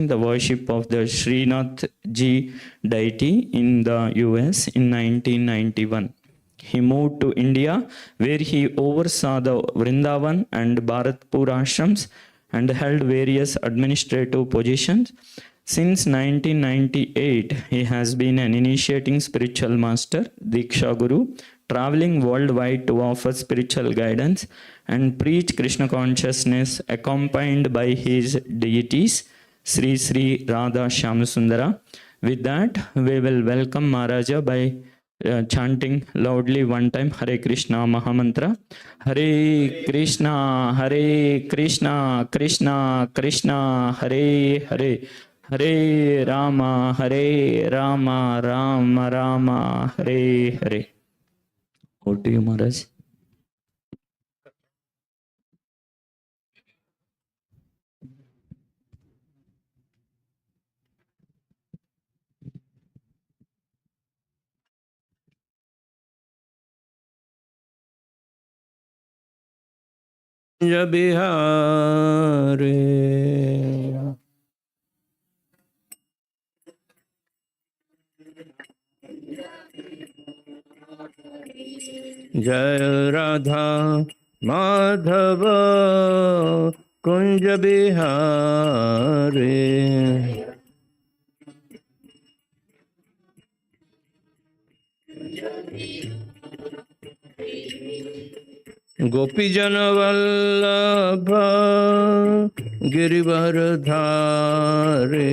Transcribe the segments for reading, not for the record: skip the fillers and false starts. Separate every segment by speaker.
Speaker 1: the worship of the Srinath Ji deity in the US in 1991. He moved to India, where he oversaw the Vrindavan and Bharatpur ashrams and held various administrative positions. Since 1998, he has been an initiating spiritual master, Diksha Guru, traveling worldwide to offer spiritual guidance and preach Krishna consciousness, accompanied by his deities, Sri Sri Radha Shyamasundara. With that, we will welcome Maharaja by chanting loudly one time Hare Krishna Mahamantra. Hare Krishna, Krishna Krishna, Hare Hare, Hare Rama, Rama Rama, Hare Hare. Over to you, Maharaj. Bihare Jai Radha Madhava Kunj Bihare Gopijana Vallabha Girivardhare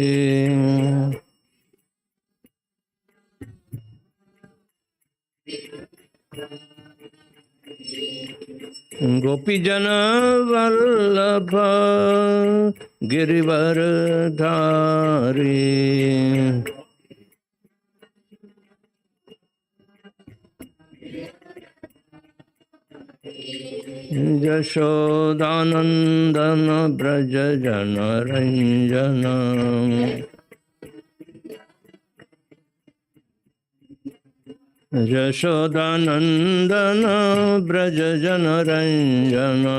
Speaker 1: Gopijana Vallabha Girivardhare Yashodanandana Braja Jana Ranjana Yashodanandana Braja Jana Ranjana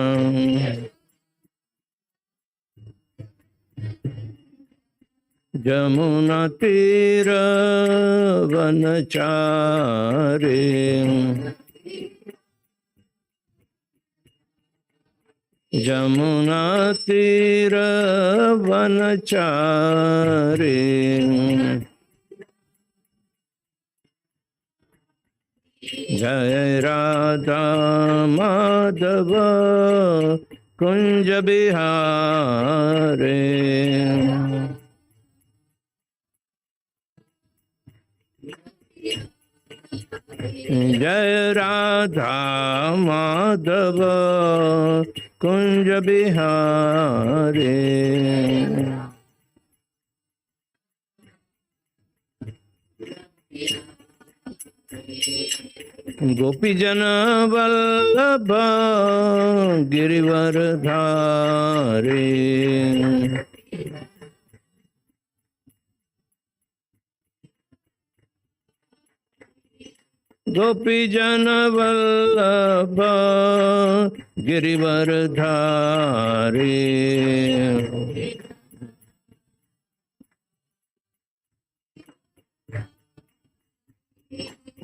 Speaker 1: Jamuna Tira Vanachari Jamuna Tira Vanachari Jai Radha Madhava Kunja Bihare Jai Radha Madhava Kunja Bihare Gopijana Vallabha Girivardhare Gopijana Vallabha Girivardhare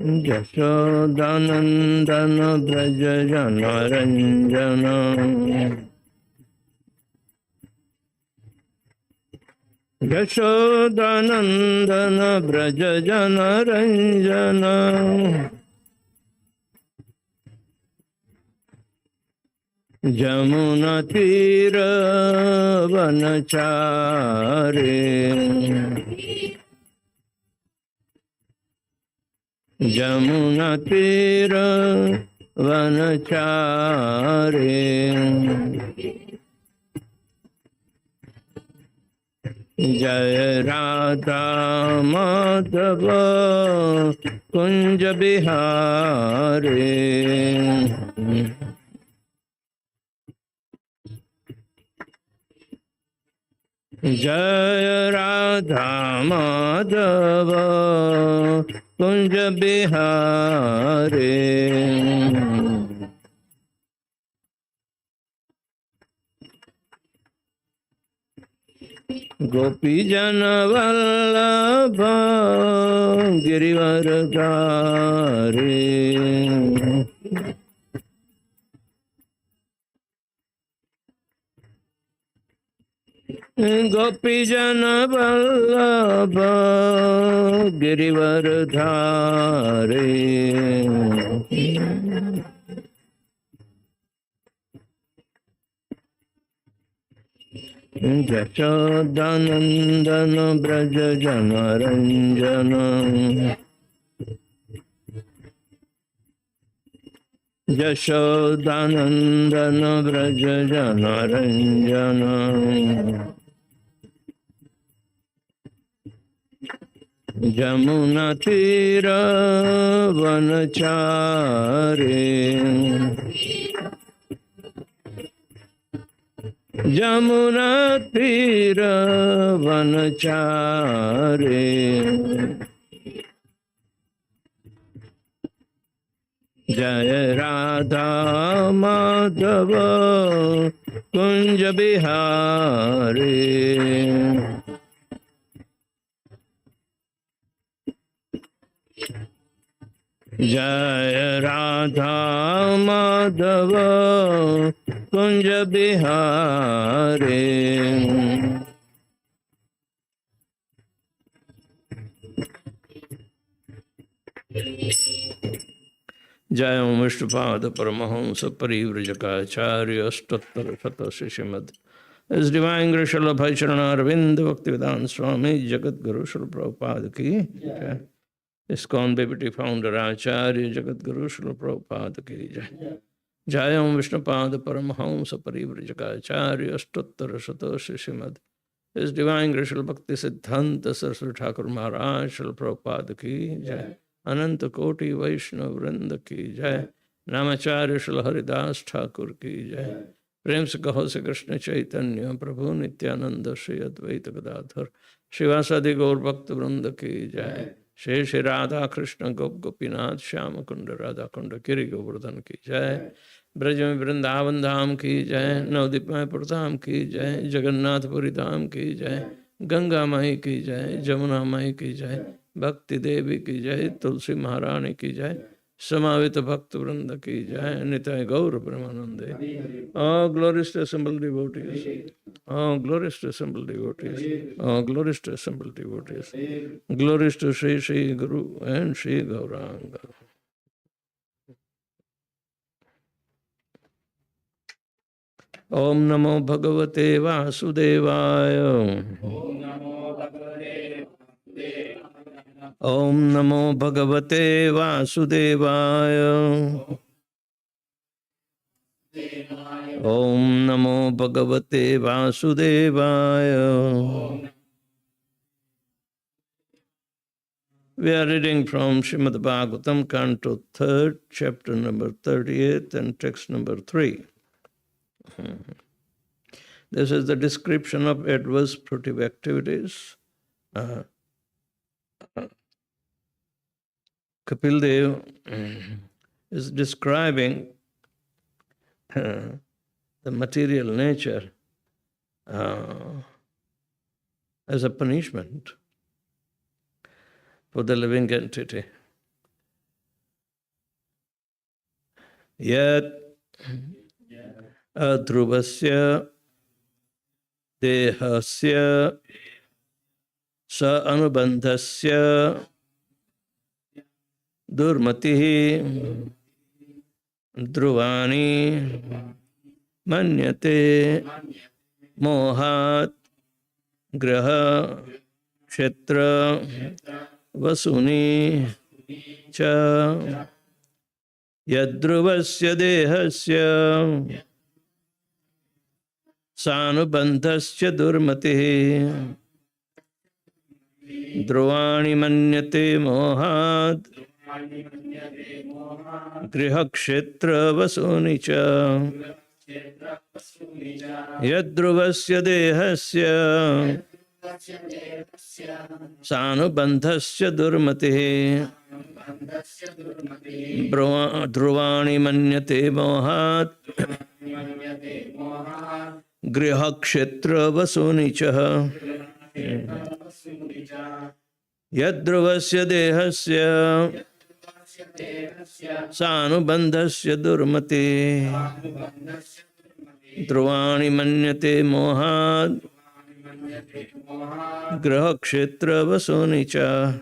Speaker 1: Yashodanandana Braja Jana Ranjana Yashodanandana Braja Jana Ranjana Jamuna Tira Vanachari Jamuna Tira Vanachari Jai Radha Madhava Kunja Bihare Jai Radha Madhava Kunja Bihare
Speaker 2: गोपीजन Vallabh Girivardhari गोपीजन Vallabh Girivardhari Yashodanandan Braj जनरंजन यशोदानंदन ब्रज जनरंजन जमुना तीर वनचारी जमुना तीर वनचारी जय राधा माधव कुंज बिहारी जय राधा माधव कुंज बिहारी जय ओम विष्णुपाद परमहंस परिव्रजकाचार्य अष्टोत्तर शत श्रीमद इस divine ग्रेशल भाई चरणारविंद भक्तिवेदांत स्वामी जगत गुरु श्री प्रभुपाद की जय। इस्कॉन बेबिटी फाउंडर आचार्य जगत गुरु श्री प्रभुपाद की जय। जय ओम विष्णुपाद परमहंस परिव्रजकाचार्य अष्टोत्तर शत श्रीमद इस डिवाइन ग्रेशल भक्ति सिद्धांत सरस्वती ठाकुर महाराज श्री प्रभुपाद की जय। अनंत कोटि वैष्णव वृंद की जय। नामाचार्य श्री हरिदास ठाकुर की जय। प्रेम से कहो से कृष्ण चैतन्य प्रभु नित्यानंद श्री अद्वैत गदाधर शिवासादि गौर भक्त वृंद की जय। श्री श्री राधा कृष्ण गोप गोपीनाथ श्याम कुंड राधा कुंड गिरि गोवर्धन की जय। ब्रज में वृंदावन धाम की जय। नवदीप मायपुर धाम की जय। जगन्नाथपुरी धाम की जय। गंगा माई की जय। जमुना माई की जय। भक्ति देवी की जय। तुलसी महारानी की जय। समावित भक्त वृंद की जय। निताय गौर ब्रह्मानंदे। All glories to assembled devotees. All glories to assembled devotees. All glories to assembled devotees. Glories to Shri Shri Guru and Shri Gauranga. Om Namo Bhagavate Vasudevaya. Om Namo Bhagavate Vasudevaya. Om Namo Bhagavate Vasudevaya. We are reading from Srimad Bhagavatam, Canto 3rd, chapter number 38 and text number 3. This is the description of adverse fruitive activities. Kapil Dev is describing the material nature as a punishment for the living entity. Yet adhruvasya dehasya sa anubandhasya durmatihi druvani manyate mohat graha kshetra vasuni cha yadruvasya dehasya sanubandhasya durmatihi druvani manyate mohat grihakshetra vasuni cha yadruvasya dehasya sanubandhasya durmatihi druvani manyate mohat grihakshetra vasuni cha Yadhruvasya dehasya sanubandhasya durmati Dhruvani manyate mohat graha kshetra vasunicha.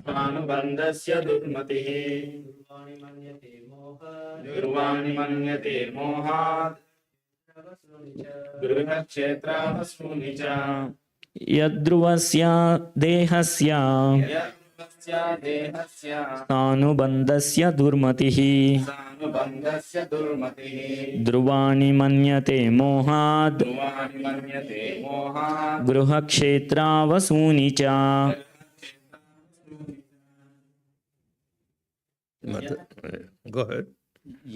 Speaker 1: अनुबंधस्य दुर्मतिः ध्रुवाणि मन्यते मोहात् गृहक्षेत्रावसूनि च यद्ध्रुवस्य देहस्य सानुबन्धस्य दुर्मतिः ध्रुवाणि मन्यते मोहात् गृहक्षेत्रावसूनि च
Speaker 2: Go ahead.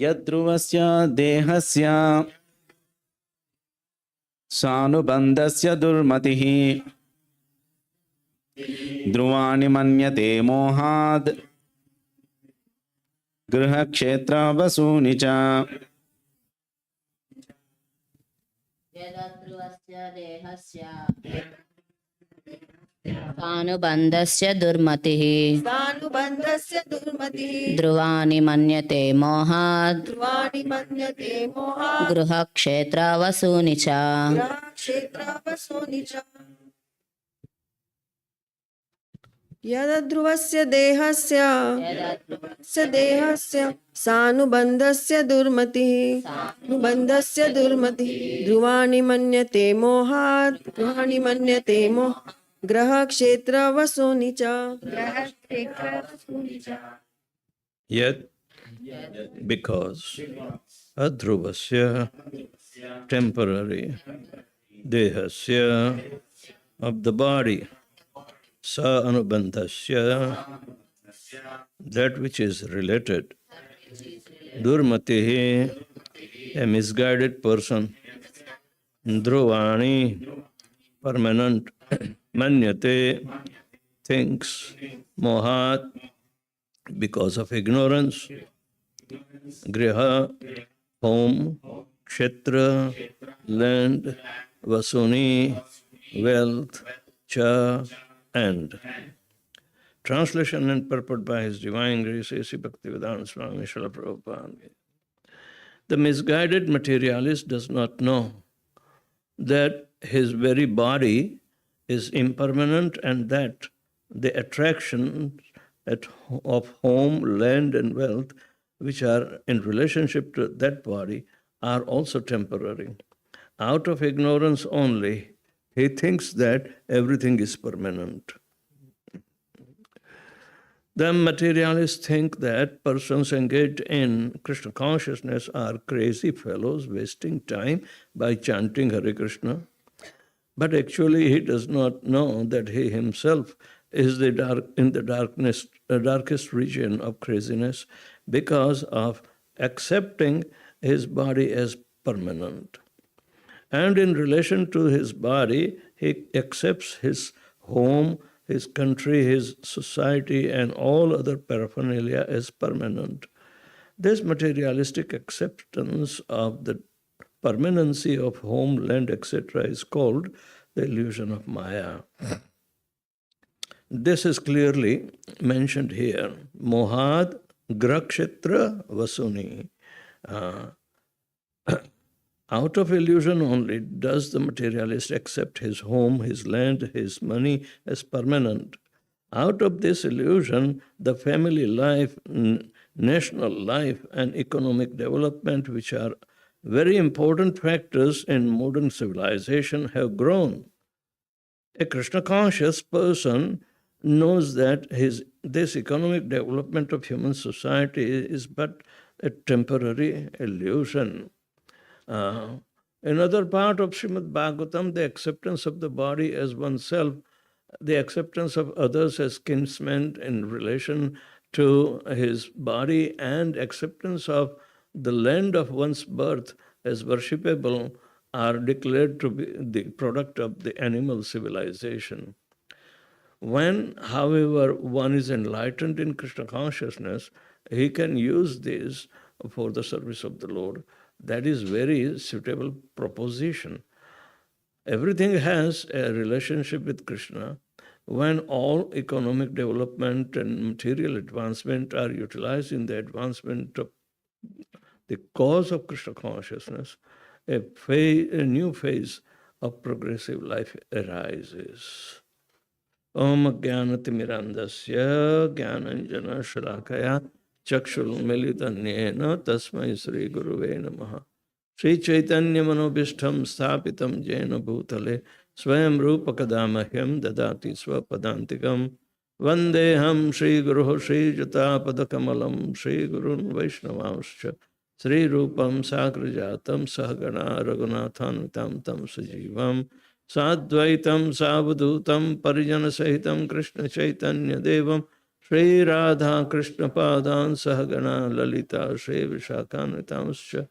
Speaker 3: यद्ध्रुवस्य देहस्य सानुबन्धस्य दुर्मतिः ध्रुवाणि मन्यते मोहाद् गृहक्षेत्रावसूनि च
Speaker 4: यदध्रुवस्य देहस्य सानुबन्धस्य दुर्मतिः ध्रुवाणि मन्यते मोहात् गृहक्षेत्रावसूनि च
Speaker 5: यदध्रुवस्य देहस्य सानुबन्धस्य दुर्मतिः ध्रुवाणि मन्यते मोहात् ग्रहक्षेत्रवसूनि च
Speaker 2: Yet, because adhruvasya, temporary, dehasya, of the body, sa anubandhasya, that which is related, durmatihi, a misguided person, dhruvani, permanent, manyate, thinks, mohat, because of ignorance, griha, home, kshetra, land, vasuni, wealth, cha, and. Translation and purport by His Divine Grace, A.C. Bhaktivedanta Swami Srila Prabhupada. The misguided materialist does not know that his very body is impermanent and that the attractions of home, land, and wealth, which are in relationship to that body, are also temporary. Out of ignorance only, he thinks that everything is permanent. The materialists think that persons engaged in Krishna consciousness are crazy fellows wasting time by chanting Hare Krishna. But actually he does not know that he himself is in the darkest region of craziness because of accepting his body as permanent. And in relation to his body, he accepts his home, his country, his society, and all other paraphernalia as permanent. This materialistic acceptance of the permanency of home, land, etc. is called the illusion of Maya. This is clearly mentioned here. Mohad grakshetra vasuni. Out of illusion only does the materialist accept his home, his land, his money as permanent. Out of this illusion, the family life, national life, and economic development, which are very important factors in modern civilization, have grown. A Krishna conscious person knows that this economic development of human society is but a temporary illusion. Another part of Srimad Bhagavatam, the acceptance of the body as oneself, the acceptance of others as kinsmen in relation to his body, and acceptance of the land of one's birth as worshipable are declared to be the product of the animal civilization. When, however, one is enlightened in Krishna consciousness, he can use this for the service of the Lord. That is very suitable proposition. Everything has a relationship with Krishna. When all economic development and material advancement are utilized in the advancement of the cause of Krishna consciousness, a new phase of progressive life arises. Om Jnanatimirandasya Jnananjana Shalakaya Chakshul Militanyena Tasmai Sri Guruve Namaha. Sri Chaitanya Manobishtam Sthapitam Jena Bhutale Swayam Rupa Kadamahyam Dadati Swapadantikam Vandeham Sri Guru Sri Jata Padakamalam Sri Gurun Vaishnavamscha Sri Rupam Sagrajatam Sahagana Raghunathanvitam Tam Sajivam Sadvaitam Savadhutam Parijana Sahitam Krishna Chaitanya Devam Sri Radha Krishna Padan Sahagana Lalita Sri Vishakhanvitamscha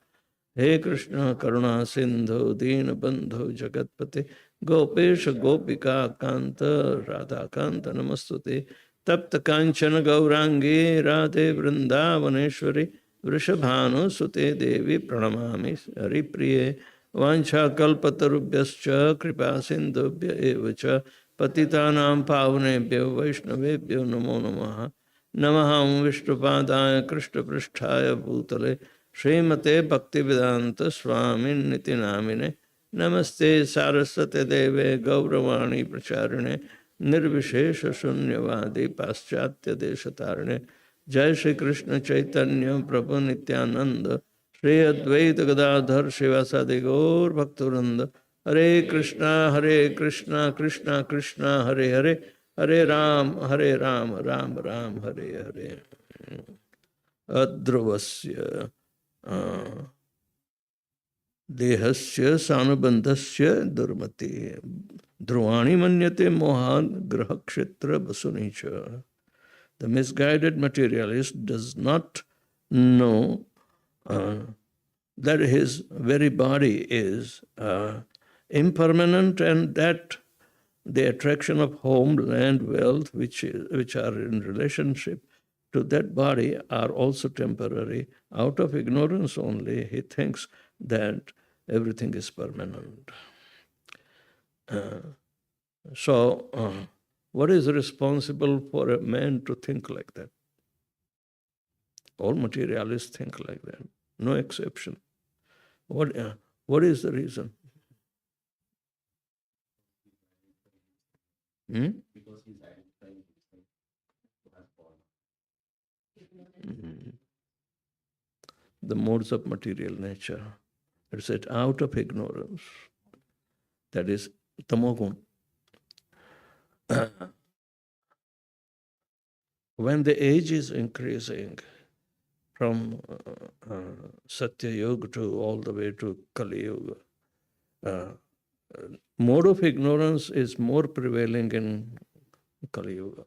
Speaker 2: He Krishna Karuna Sindhu Dina Bandhu Jagatpate Gopesha Gopika Kanta Radha Kanta Namastute Tapta Kanchana Gaurangi Radhe Vrindavaneshwari Vrishabhanu Sute Devi Pranamami Haripriye Vancha Kalpatarubhyascha Kripa Sindhubhya Evacha Patitanam Pavnebhyo Vaishnavebhyo Namo Namaha Namaham Vishnupadaya Krishna Pristhaya Bhutale Srimate Bhaktivedanta Swami Niti Namine Namaste Saraswate Deve Gauravani Pracharine Nirvishesha Shunyavadi Paschatya Deshatarine Jai Shri Krishna Chaitanya Prabhu Nityananda Shri Advaita Gadadhar Shivasadi Gaur Bhakturanda Hare Krishna Krishna Krishna Hare Hare Hare Ram Ram Ram Hare Hare Adhruvasya Dehasya Sanubandhasya Durmati Dhruvani Manyate Mohan Grahakshetra Basunicha. The misguided materialist does not know that his very body is impermanent and that the attraction of home, land, wealth, which are in relationship to that body are also temporary. Out of ignorance only, he thinks that everything is permanent. What is responsible for a man to think like that? All materialists think like that, no exception. What is the reason?
Speaker 3: Because he's identifying himself as born.
Speaker 2: The modes of material nature. It's said out of ignorance. That is tamogun. When the age is increasing from Satya Yuga to all the way to Kali Yuga, mode of ignorance is more prevailing in Kali Yuga.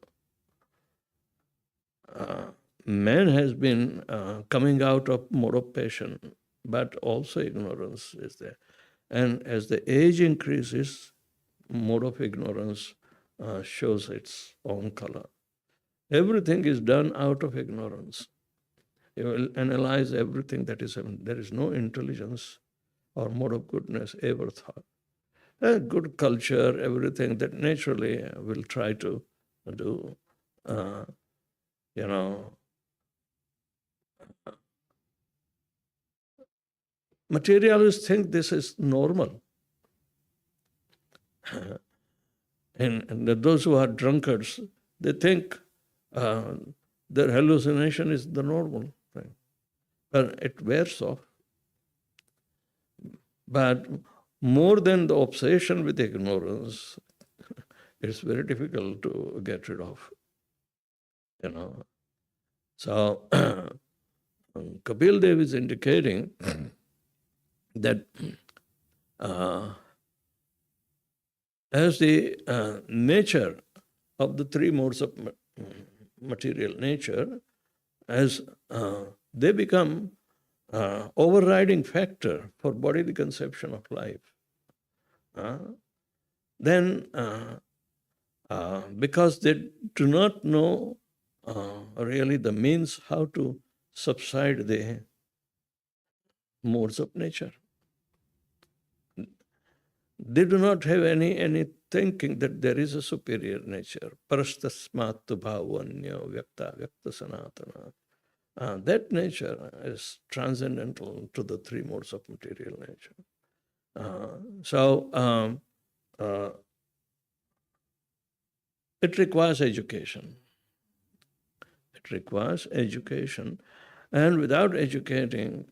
Speaker 2: Man has been coming out of mode of passion, but also ignorance is there. And as the age increases, mode of ignorance shows its own color. Everything is done out of ignorance. You will analyze everything that is, there is no intelligence or mode of goodness ever thought. A good culture, everything that naturally will try to do, materialists think this is normal. And those who are drunkards, they think their hallucination is the normal thing. But it wears off. But more than the obsession with ignorance, it's very difficult to get rid of. So Kapil Dev is indicating that as the nature of the three modes of material nature, as they become overriding factor for bodily conception of life, then because they do not know really the means how to subside the modes of nature. They do not have any thinking that there is a superior nature. Parastasmatu bhavanyo vyakta vyakta sanatana. That nature is transcendental to the three modes of material nature. It requires education. It requires education. And without educating,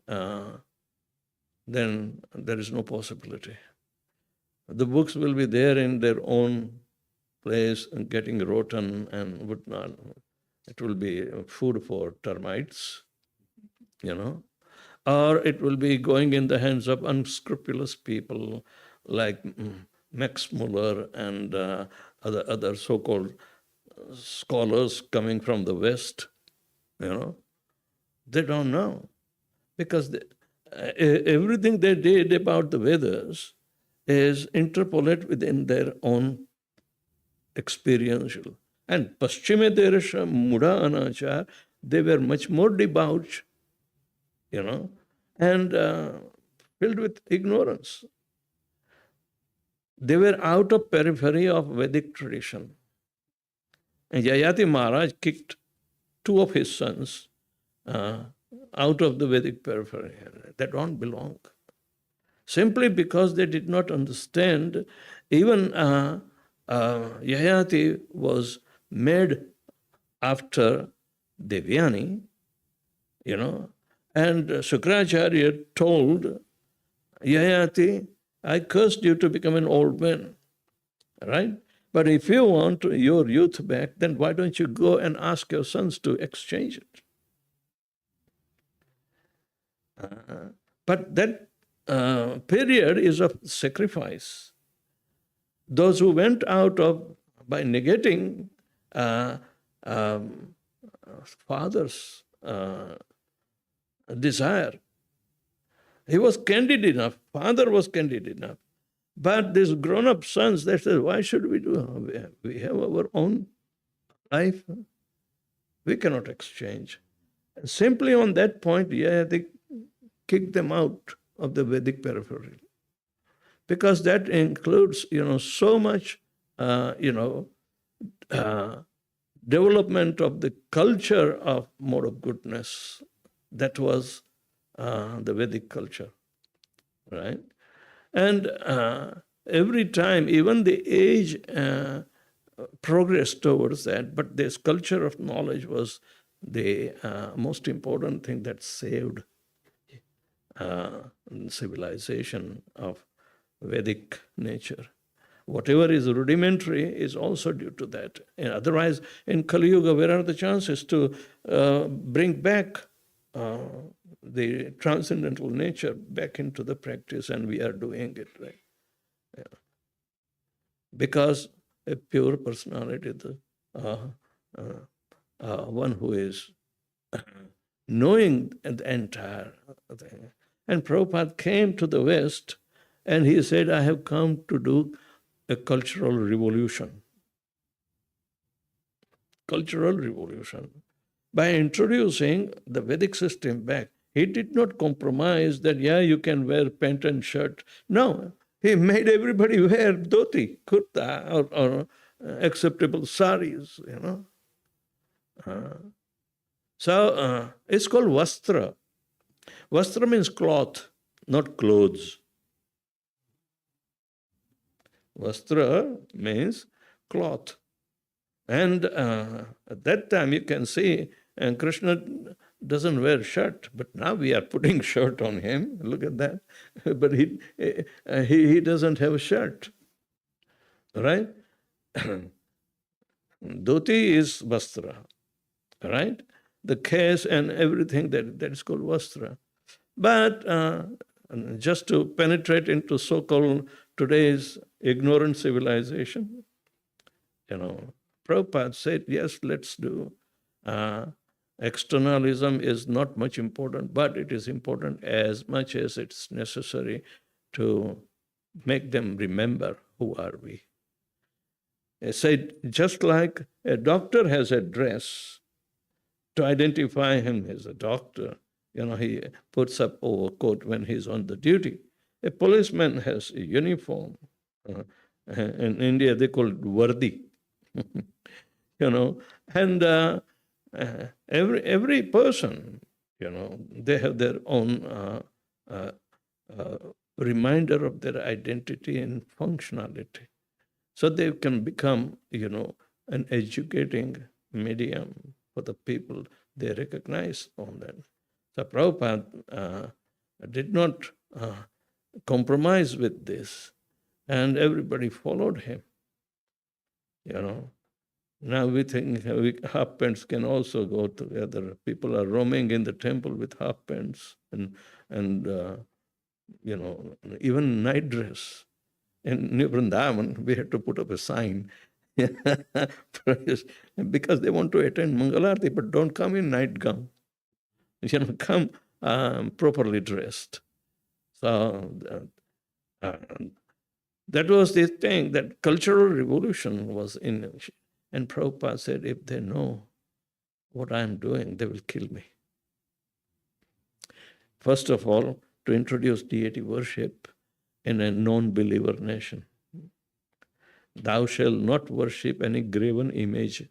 Speaker 2: then there is no possibility. The books will be there in their own place and getting rotten and would not. It will be food for termites, or it will be going in the hands of unscrupulous people like Max Muller and other so-called scholars coming from the West. They don't know, because everything they did about the Vedas is interpolate within their own experiential. And Paschime Deresha Muda Anachar, they were much more debauched, and filled with ignorance. They were out of periphery of Vedic tradition. And Yayati Maharaj kicked two of his sons out of the Vedic periphery. They don't belong. Simply because they did not understand. Even Yayati was made after Devyani, and Shukracharya told Yayati, I cursed you to become an old man, right? But if you want your youth back, then why don't you go and ask your sons to exchange it? But that period is of sacrifice. Those who went out by negating father's desire. He was candid enough. Father was candid enough. But these grown-up sons, they said, why should we do? We have our own life. We cannot exchange. Simply on that point, they kicked them out of the Vedic periphery. Because that includes, so much, development of the culture of mode of goodness. That was the Vedic culture, right? And every time, even the age progressed towards that, but this culture of knowledge was the most important thing that saved civilization of Vedic nature. Whatever is rudimentary is also due to that. And otherwise, in Kali Yuga, where are the chances to bring back the transcendental nature back into the practice? And we are doing it, right? Yeah. Because a pure personality, one who is knowing the entire thing. And Prabhupada came to the West and he said, I have come to do a cultural revolution. Cultural revolution. By introducing the Vedic system back, he did not compromise that, you can wear pant and shirt. No, he made everybody wear dhoti, kurta, or acceptable saris, So it's called vastra. Vastra means cloth, not clothes. Vastra means cloth. And at that time you can see, and Krishna doesn't wear shirt, but now we are putting shirt on him. Look at that. But he doesn't have a shirt, right? Dhoti is vastra, right? The case and everything that is called vastra. But just to penetrate into so-called today's ignorant civilization, Prabhupada said, yes, let's do. Externalism is not much important, but it is important as much as it's necessary to make them remember who are we. He said, just like a doctor has a dress, to identify him as a doctor. He puts up overcoat when he's on the duty. A policeman has a uniform. In India, they call it vardi. And every person, they have their own reminder of their identity and functionality. So they can become, an educating medium for the people they recognize on that. So Prabhupada did not compromise with this, and everybody followed him. Now we think half pants can also go together. People are roaming in the temple with half pants and even night dress. In New Vrindavan, we had to put up a sign because they want to attend Mangalarti, but don't come in nightgown. Come properly dressed. So that was the thing, that cultural revolution was in. And Prabhupada said, if they know what I am doing, they will kill me. First of all, to introduce deity worship in a non-believer nation. Thou shalt not worship any graven image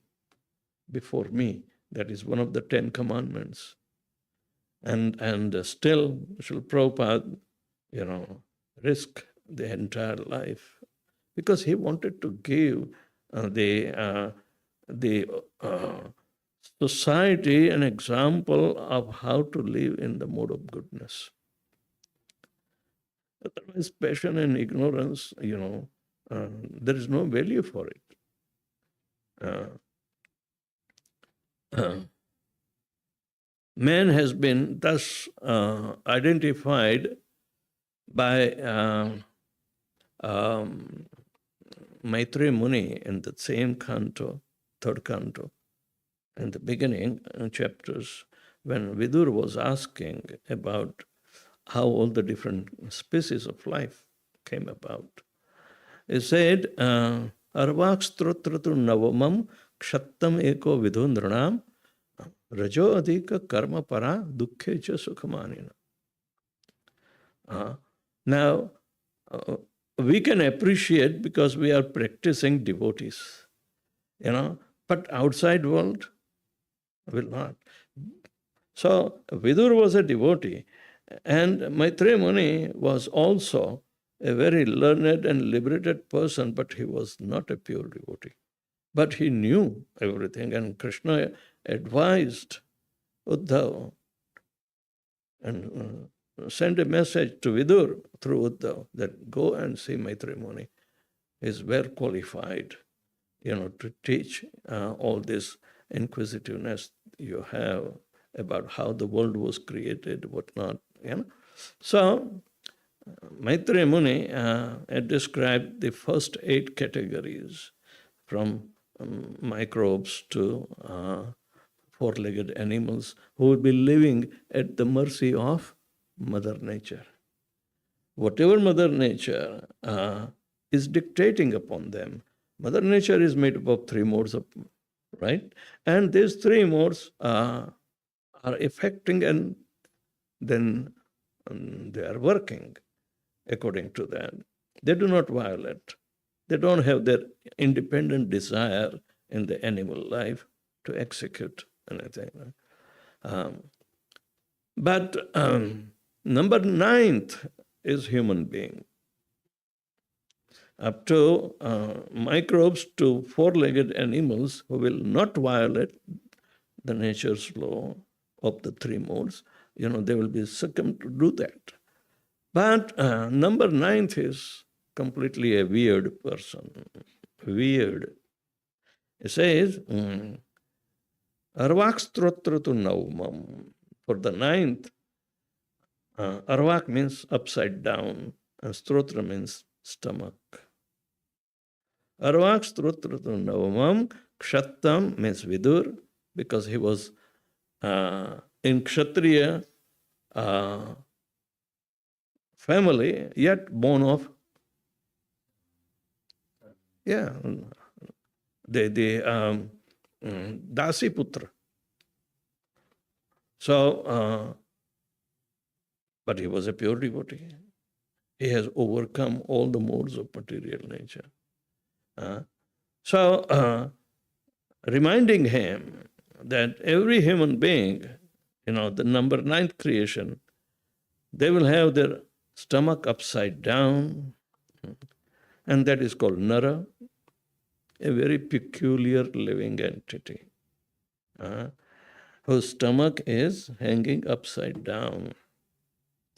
Speaker 2: before me. That is one of the 10 commandments. And still, Srila Prabhupada, risk the entire life because he wanted to give the society an example of how to live in the mode of goodness. Otherwise, passion and ignorance, there is no value for it. Man has been thus identified by Maitreya Muni in the same canto, third canto, in the beginning chapters, when Vidur was asking about how all the different species of life came about. He said, Arvak strotratu navamam kshattam eko vidundranam rajo adhika karma para dukkhe cha sukhamanina. Now, we can appreciate because we are practicing devotees, but outside world will not. So, Vidur was a devotee, and Maitreya Muni was also a very learned and liberated person, but he was not a pure devotee. But he knew everything, and Krishna advised Uddhava and sent a message to Vidur through Uddhava that go and see Maitreya Muni. He is well qualified, to teach all this inquisitiveness you have about how the world was created, whatnot. So, Maitreya Muni described the first 8 categories, from microbes to 4-legged animals who will be living at the mercy of Mother Nature. Whatever Mother Nature is dictating upon them, Mother Nature is made up of 3 modes, right? And these 3 modes are affecting, and then they are working according to that. They do not violate. They don't have their independent desire in the animal life to execute anything. But number 9th is human being. Up to microbes to 4-legged animals who will not violate the nature's law of the 3 modes, they will be succumbed to do that. But number 9th is completely a weird person. Weird. It says, Arvak strotratu naumam. For the 9th, Arvak means upside down, and strotra means stomach. Arvak strotratu naumam. Kshattam means Vidur, because he was in Kshatriya family, yet born of the Dasi Putra. So, but he was a pure devotee. He has overcome all the modes of material nature. So, reminding him that every human being, the number 9th creation, they will have their stomach upside down, and that is called Nara, a very peculiar living entity, whose stomach is hanging upside down.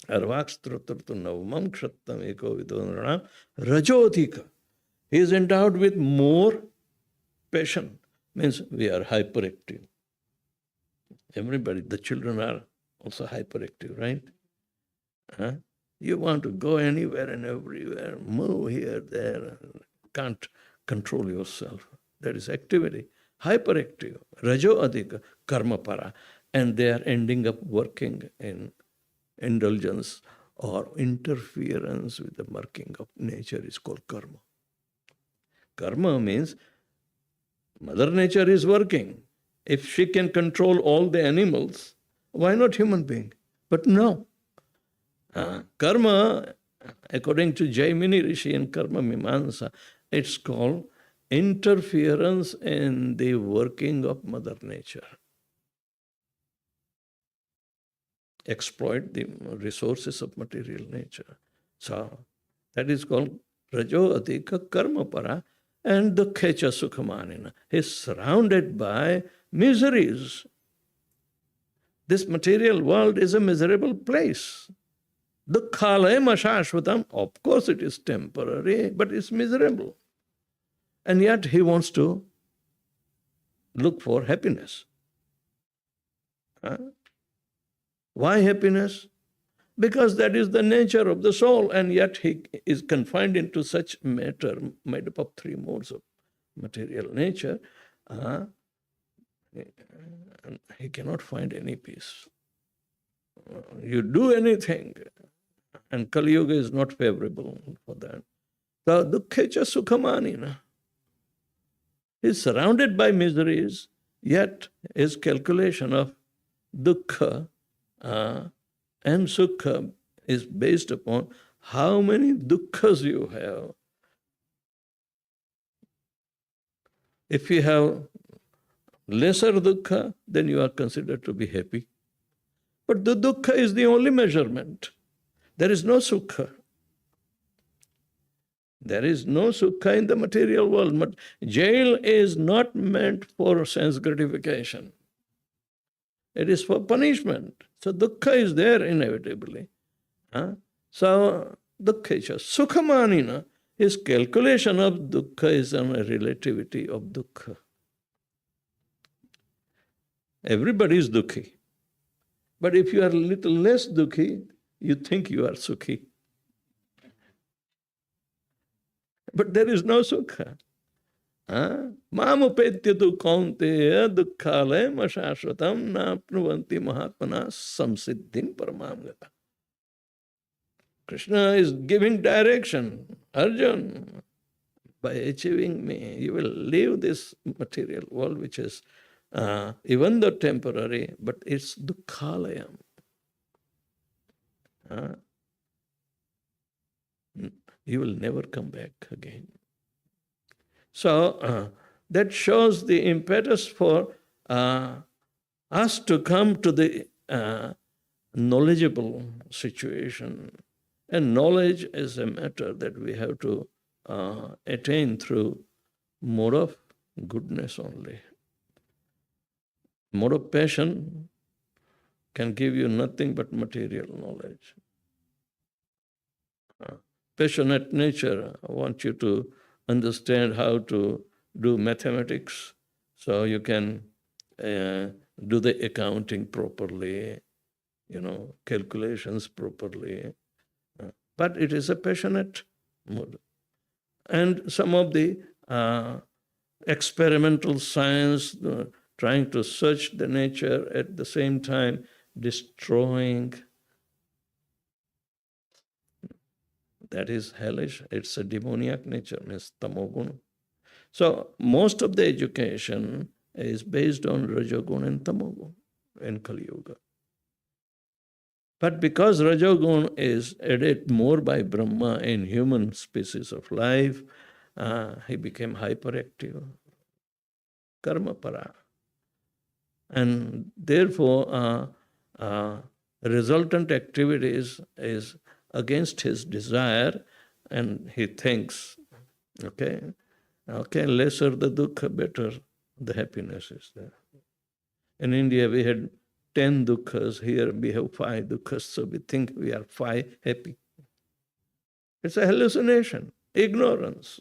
Speaker 2: Arvakstratartu navamam kshattam eko vidonranam rajodhika. He is endowed with more passion. Means we are hyperactive. Everybody, the children are also hyperactive, right? You want to go anywhere and everywhere, move here, there, can't control yourself. That is activity. Hyperactive, rajo adhika, karma para. And they are ending up working in indulgence or interference with the working of nature is called karma. Karma means Mother Nature is working. If she can control all the animals, why not human being? But no. Karma, according to Jaimini Rishi in Karma Mimamsa, it's called interference in the working of Mother Nature. Exploit the resources of material nature. So that is called Rajo Adhika Karma Para and Dukkhecha Sukhamanina. He is surrounded by miseries. This material world is a miserable place. Dukkhalayam ashashvatam, of course it is temporary, but it's miserable. And yet he wants to look for happiness. Why happiness? Because that is the nature of the soul, and yet he is confined into such matter made up of 3 modes of material nature. He cannot find any peace. You do anything, and Kali Yuga is not favorable for that. So, dukkhecha sukhamanina. He is surrounded by miseries, yet his calculation of dukkha and sukha is based upon how many dukkhas you have. If you have lesser dukkha, then you are considered to be happy. But the dukkha is the only measurement. There is no sukha. There is no sukha in the material world. But jail is not meant for sense gratification. It is for punishment. So dukkha is there inevitably. So dukkhecha sukhamanina, his calculation of dukkha is on a relativity of dukkha. Everybody is dukhi. But if you are a little less dukhi, you think you are sukhi. But there is no sukha. Mamupetya tu kaunteya dukkhalayam ashashvatam napnuvanti mahatmana samsiddhim paramamgata. Krishna is giving direction. Arjun, by achieving me, you will leave this material world, which is even though temporary, but it's dukkhalayam. You will never come back again. So that shows the impetus for us to come to the knowledgeable situation. And knowledge is a matter that we have to attain through mode of goodness only. Mode of passion can give you nothing but material knowledge. Passionate nature wants you to understand how to do mathematics so you can do the accounting properly, calculations properly. But it is a passionate mood. And some of the experimental science trying to search the nature at the same time destroying. That is hellish. It's a demoniac nature, means tamoguna. So most of the education is based on rajogun and tamogun in Kali Yuga. But because Rajogun is added more by Brahma in human species of life, he became hyperactive, karma para. And therefore, resultant activities is against his desire, and he thinks, okay, lesser the dukkha, better the happiness is there. In India, we had 10 dukkhas. Here we have 5 dukkhas, so we think we are 5 happy. It's a hallucination, ignorance.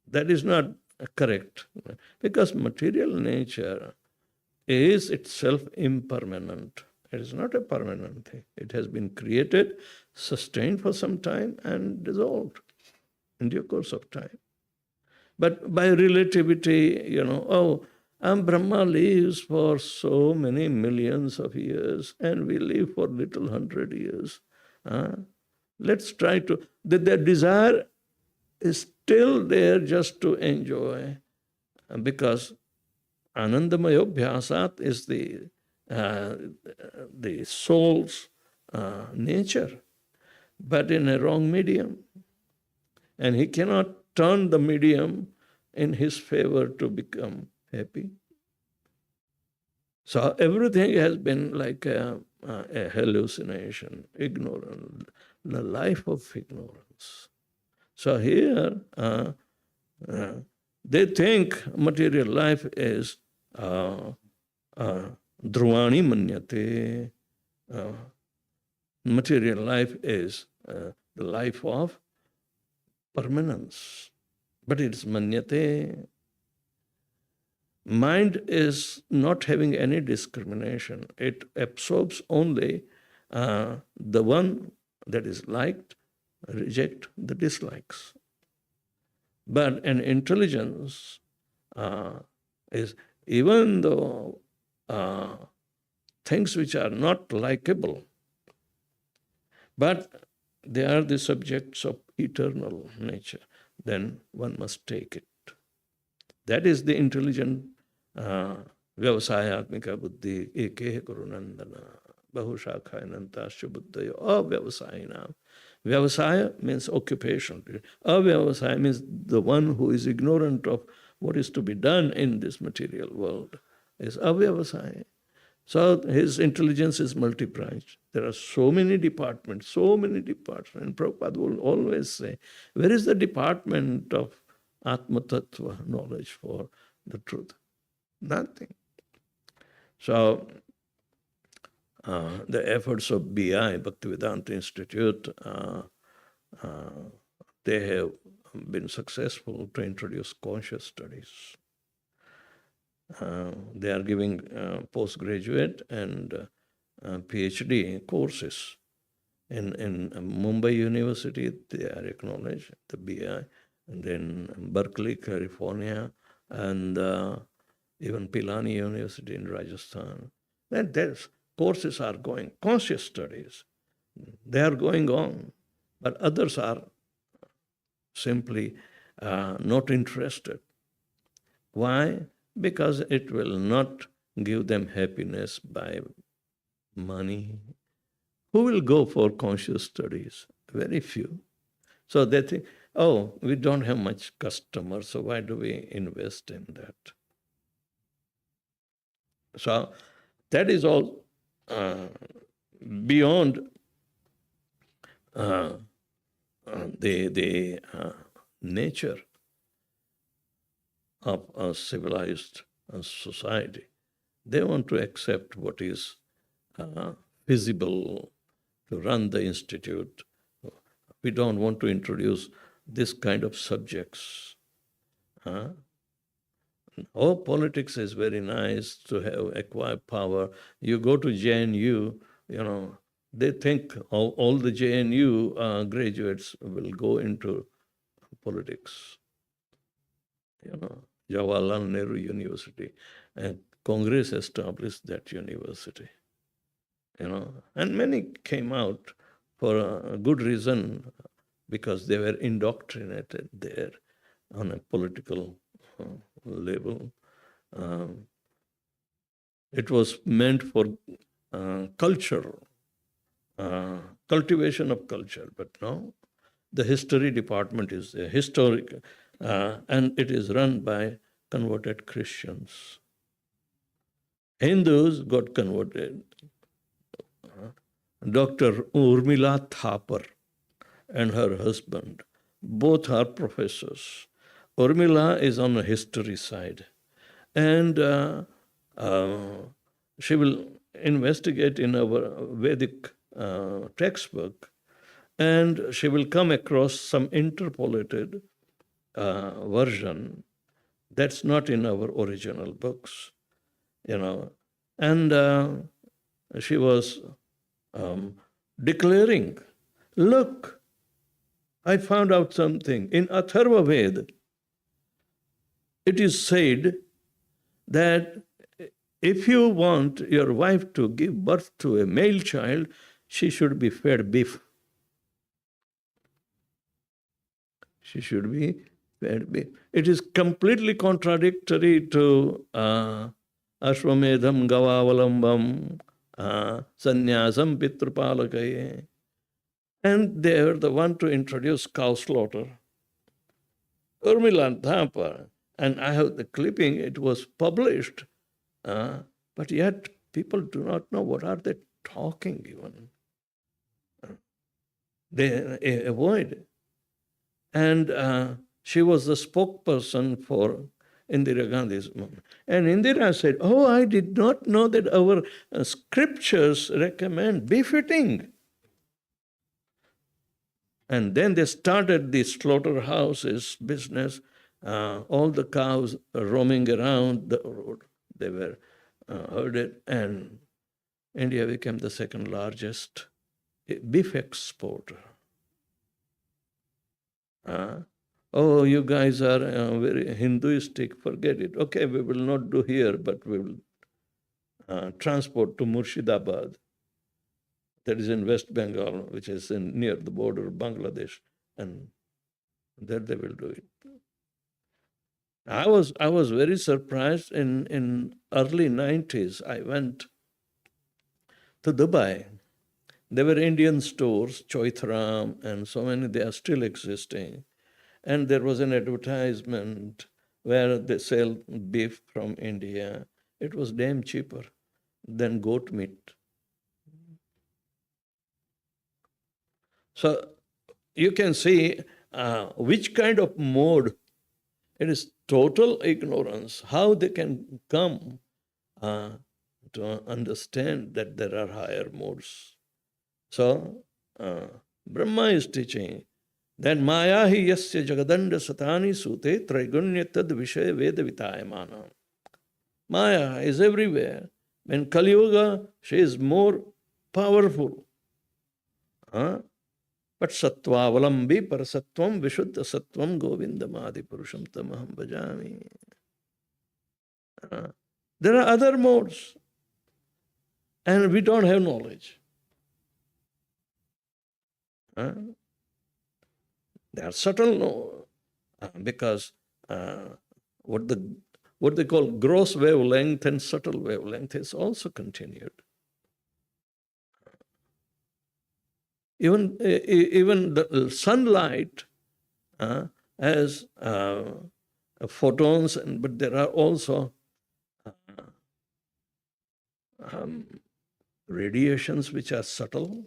Speaker 2: That is not correct, because material nature is itself impermanent. It is not a permanent thing. It has been created, sustained for some time, and dissolved in due course of time. But by relativity, Brahma lives for so many millions of years, and we live for little 100 years. Let's try to... Their desire is still there just to enjoy, because Anandamayobhyasat is the soul's nature, but in a wrong medium. And he cannot turn the medium in his favor to become happy. So everything has been like a hallucination, ignorance, the life of ignorance. So here, they think material life is Dhruvani manyate. Material life is the life of permanence. But it's manyate. Mind is not having any discrimination. It absorbs only the one that is liked, reject the dislikes. But an intelligence is, even though things which are not likable, but they are the subjects of eternal nature, then one must take it. That is the intelligent vyavasayatmika buddhi eke gurunandana bahushakhayanantasya buddhayo avyavasayinam. Vyavasaya means occupation. Avyavasaya means the one who is ignorant of what is to be done in this material world is avyavasaya. So his intelligence is multi-branched. There are so many departments. And Prabhupada will always say, where is the department of Atma Tattva, knowledge for the truth? Nothing. So the efforts of BI, Bhaktivedanta Institute, they have been successful to introduce conscious studies. They are giving postgraduate and PhD courses. In Mumbai University, they are acknowledged, the BI, and then Berkeley, California, and even Pilani University in Rajasthan. And there's courses are going, conscious studies, they are going on, but others are simply not interested. Why? Because it will not give them happiness by money. Who will go for conscious studies? Very few. So they think, oh, we don't have much customers, so why do we invest in that? So that is all beyond the nature of a civilized society. They want to accept what is feasible to run the institute. We don't want to introduce this kind of subjects. Oh, politics is very nice to have acquire power. You go to JNU, they think all the JNU graduates will go into politics. Jawaharlal Nehru University, and Congress established that university. And many came out for a good reason, because they were indoctrinated there on a political level. It was meant for culture, cultivation of culture. But no, the history department is there, historic, and it is run by converted Christians. Hindus got converted. Dr. Urmila Thapar and her husband, both are professors. Urmila is on the history side, and she will investigate in our Vedic textbook, and she will come across some interpolated version that's not in our original books, and she was declaring, look, I found out something. In Atharva Veda, it is said that if you want your wife to give birth to a male child, she should be fed beef. She should be fed beef. It is completely contradictory to Ashwamedham Gavavalambam Sannyasam Pitrupalakaye. And they are the one to introduce cow slaughter. Urmila Thapar, and I have the clipping, it was published, but yet people do not know what are they talking even. They avoid. And she was the spokesperson for Indira Gandhi's movement. And Indira said, oh, I did not know that our scriptures recommend beef-eating. And then they started the slaughterhouses business, all the cows roaming around the road. They were herded, and India became the second largest beef exporter. Oh, you guys are very Hinduistic, forget it. Okay, we will not do here, but we will transport to Murshidabad. That is in West Bengal, which is near the border of Bangladesh, and there they will do it. I was very surprised in early 90s. I went to Dubai. There were Indian stores, Choithram, and so many, they are still existing. And there was an advertisement where they sell beef from India. It was damn cheaper than goat meat. So you can see which kind of mode. It is total ignorance, how they can come to understand that there are higher modes. So Brahma is teaching that Maya hi yasya jagadanda satani sute traigunya tad vishaya veda vitayamana. Maya is everywhere. When Kali Yuga, she is more powerful. But sattva-avalambi parasattvam vishuddha sattvam govindamadi purusham tamaham bhajami. There are other modes, and we don't have knowledge. They are subtle, because what they call gross wavelength and subtle wavelength is also continued. Even the sunlight has photons, but there are also radiations which are subtle.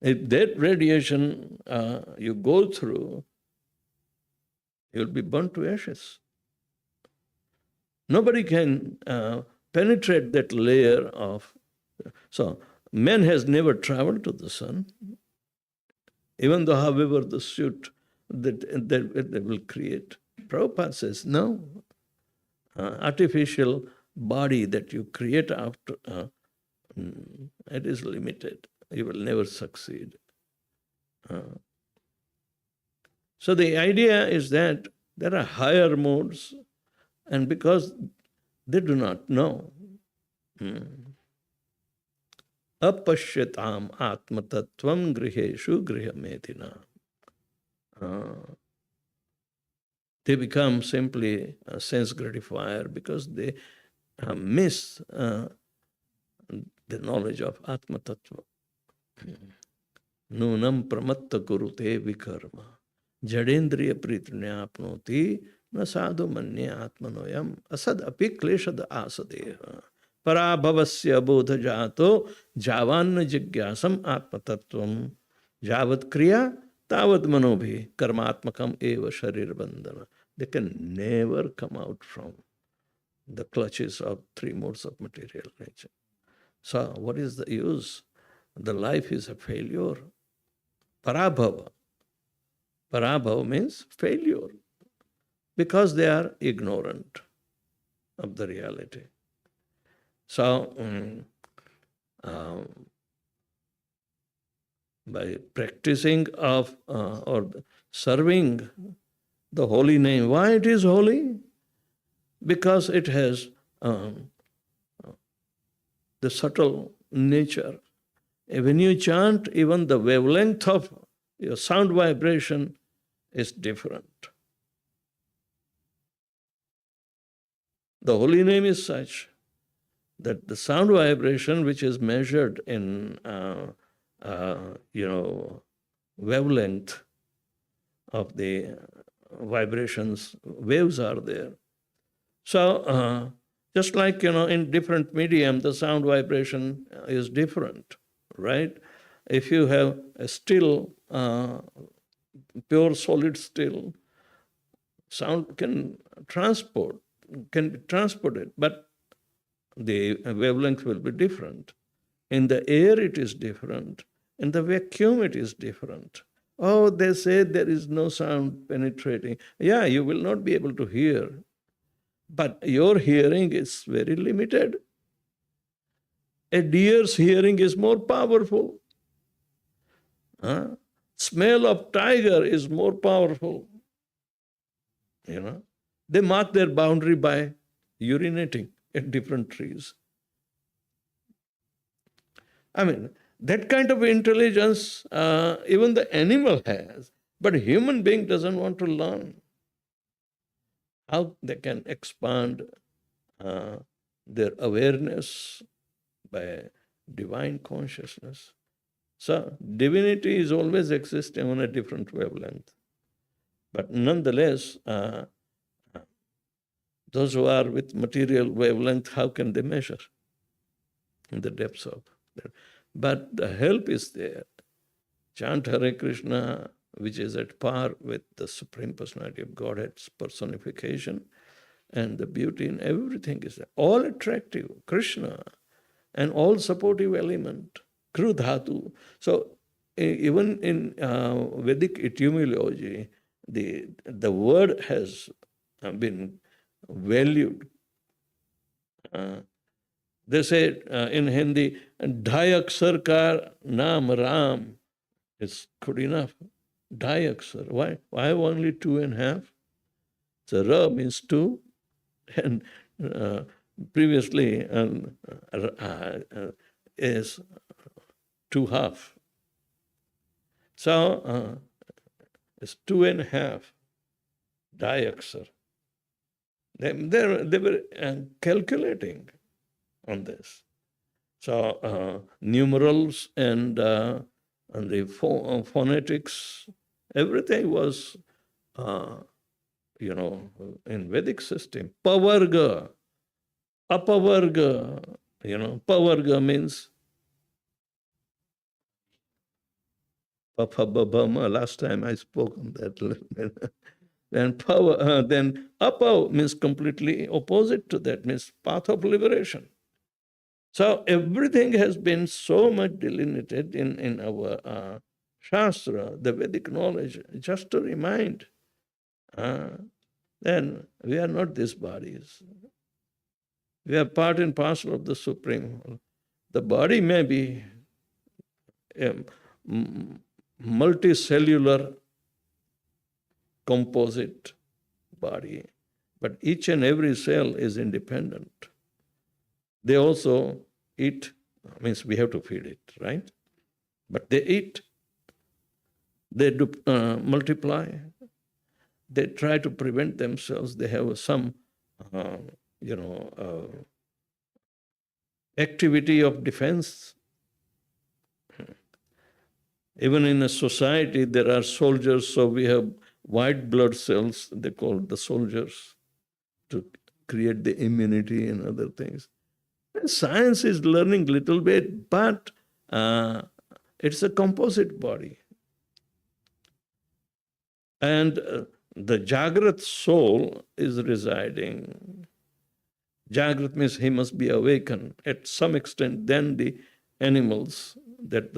Speaker 2: If that radiation you go through, you'll be burnt to ashes. Nobody can penetrate that layer of... So, man has never traveled to the sun, even though, however, the suit that they will create. Prabhupada says, no. Artificial body that you create after, it is limited. You will never succeed. So the idea is that there are higher modes, and because they do not know, apashyatam atmatattvam griheshu grihamedina. They become simply a sense gratifier because they miss the knowledge of Atma Tattva. Nunam pramatta kurute vikarma. Jadendriya pritnyapnoti na sadhu manye atmanoyam asad api kleshad asadeha. Parabhavasya bodha jato javan jigyasam atma tattvam. Javat kriya tavad manobhi karmatmakam eva sharir bandhana. They can never come out from the clutches of three modes of material nature. So what is the use? The life is a failure. Parabhava. Parabhava means failure because they are ignorant of the reality. So, by practicing of or serving the holy name, why it is holy? Because it has the subtle nature. When you chant, even the wavelength of your sound vibration is different. The holy name is such that the sound vibration, which is measured in wavelength of the vibrations, waves are there. So just like in different medium, the sound vibration is different, right? If you have a still, pure solid still, sound can be transported, but the wavelength will be different. In the air it is different. In the vacuum it is different. Oh, they say there is no sound penetrating. Yeah, you will not be able to hear, but your hearing is very limited. A deer's hearing is more powerful. Smell of tiger is more powerful. They mark their boundary by urinating at different trees. I mean, that kind of intelligence even the animal has, but a human being doesn't want to learn how they can expand their awareness by divine consciousness. So divinity is always existing on a different wavelength. But nonetheless, those who are with material wavelength, how can they measure in the depths of that? But the help is there. Chant Hare Krishna, which is at par with the Supreme Personality of Godhead's personification, and the beauty in everything is there. All attractive, Krishna, and all supportive element, Kru Dhatu. So even in Vedic etymology, the word has been valued. They say in Hindi, Dhai Aksar ka naam Ram is good enough. Dhai Aksar. Why? Why only 2.5? So Ra means 2, and previously is 2.5. So it's 2.5. Dhai Aksar. They were calculating on this. So numerals and the phonetics, everything was, in Vedic system. Pavarga, apavarga, pavarga means papababama. Last time I spoke on that. And power, then apa means completely opposite to that, means path of liberation. So everything has been so much delineated in our Shastra, the Vedic knowledge, just to remind. Then we are not these bodies. We are part and parcel of the Supreme. The body may be a multicellular composite body, but each and every cell is independent. They also eat, means we have to feed it, right? But they eat, they do multiply, they try to prevent themselves, they have some, activity of defense. Even in a society, there are soldiers, so we have white blood cells, they call the soldiers, to create the immunity and other things. And science is learning little bit, but it's a composite body. And the Jagrat soul is residing. Jagrat means he must be awakened at some extent. Then the animals, that